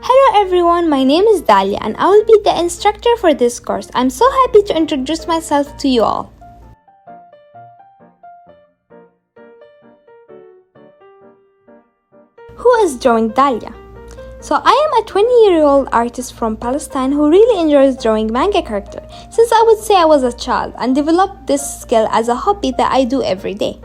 Hello everyone, my name is Dalia and I will be the instructor for this course. I'm so happy to introduce myself to you all. Who is drawing Dalia? So I am a 20-year-old artist from Palestine who really enjoys drawing manga characters since I would say I was a child and developed this skill as a hobby that I do every day.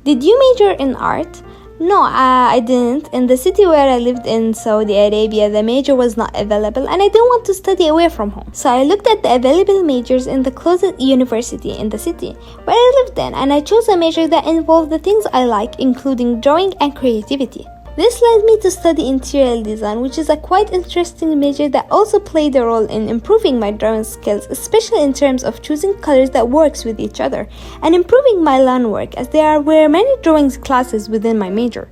Did you major in art? No, I didn't. In the city where I lived in Saudi Arabia, the major was not available and I didn't want to study away from home. So I looked at the available majors in the closest university in the city where I lived in and I chose a major that involved the things I like, including drawing and creativity. This led me to study interior design, which is a quite interesting major that also played a role in improving my drawing skills, especially in terms of choosing colors that works with each other and improving my line work, as there were many drawing classes within my major.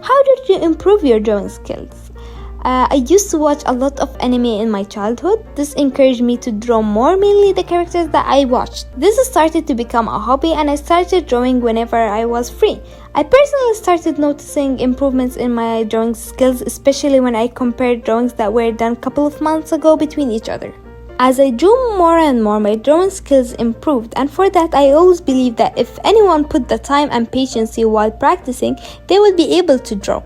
How did you improve your drawing skills? I used to watch a lot of anime in my childhood. This encouraged me to draw more, mainly the characters that I watched. This started to become a hobby and I started drawing whenever I was free. I personally started noticing improvements in my drawing skills, especially when I compared drawings that were done a couple of months ago between each other. As I drew more and more, my drawing skills improved, and for that I always believe that if anyone put the time and patience while practicing, they would be able to draw.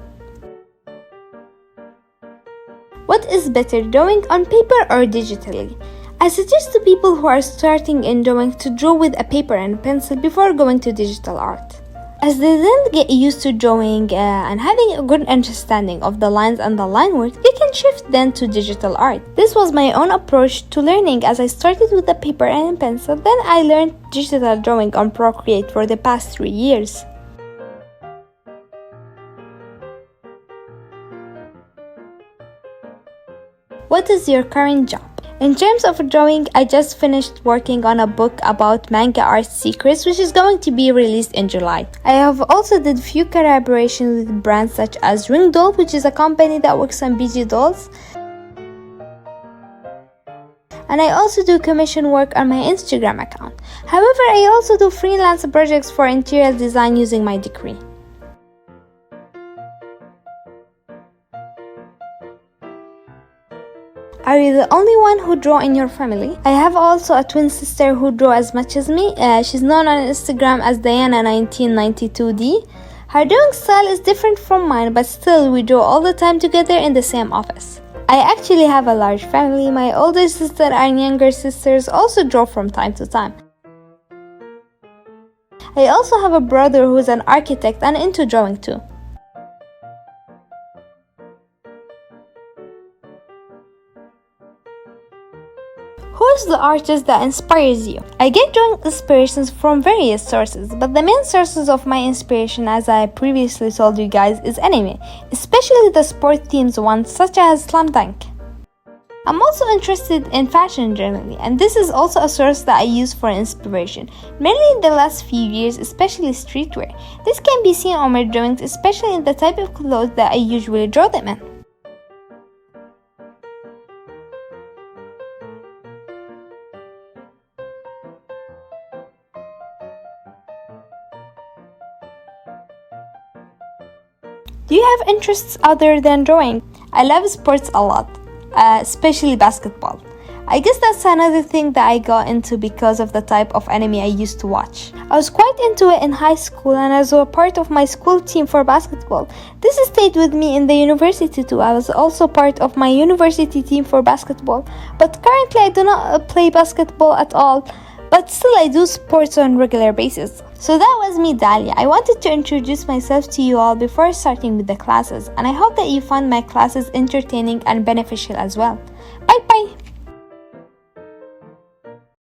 What is better, drawing on paper or digitally? I suggest to people who are starting in drawing to draw with a paper and pencil before going to digital art, as they then get used to drawing and having a good understanding of the lines and the line work, they can shift then to digital art. This was my own approach to learning, as I started with the paper and pencil, then I learned digital drawing on Procreate for the past 3 years. What is your current job? In terms of drawing, I just finished working on a book about manga art secrets, which is going to be released in July. I have also did few collaborations with brands such as Ring Doll, which is a company that works on BG dolls. And I also do commission work on my Instagram account. However, I also do freelance projects for interior design using my degree. Are you the only one who draw in your family? I have also a twin sister who draw as much as me. She's known on Instagram as Diana1992D. Her drawing style is different from mine, but still we draw all the time together in the same office. I actually have a large family. My older sister and younger sisters also draw from time to time. I also have a brother who is an architect and into drawing too. Who is the artist that inspires you? I get drawing inspirations from various sources, but the main sources of my inspiration, as I previously told you guys, is anime, especially the sport themed ones such as Slam Dunk. I'm also interested in fashion generally, and this is also a source that I use for inspiration, mainly in the last few years, especially streetwear. This can be seen on my drawings, especially in the type of clothes that I usually draw them in. Do you have interests other than drawing? I love sports a lot, especially basketball. I guess that's another thing that I got into because of the type of anime I used to watch. I was quite into it in high school and as a part of my school team for basketball. This stayed with me in the university too. I was also part of my university team for basketball, but currently I do not play basketball at all. But still I do sports on a regular basis. So that was me, Dalia. I wanted to introduce myself to you all before starting with the classes, and I hope that you find my classes entertaining and beneficial as well. Bye bye!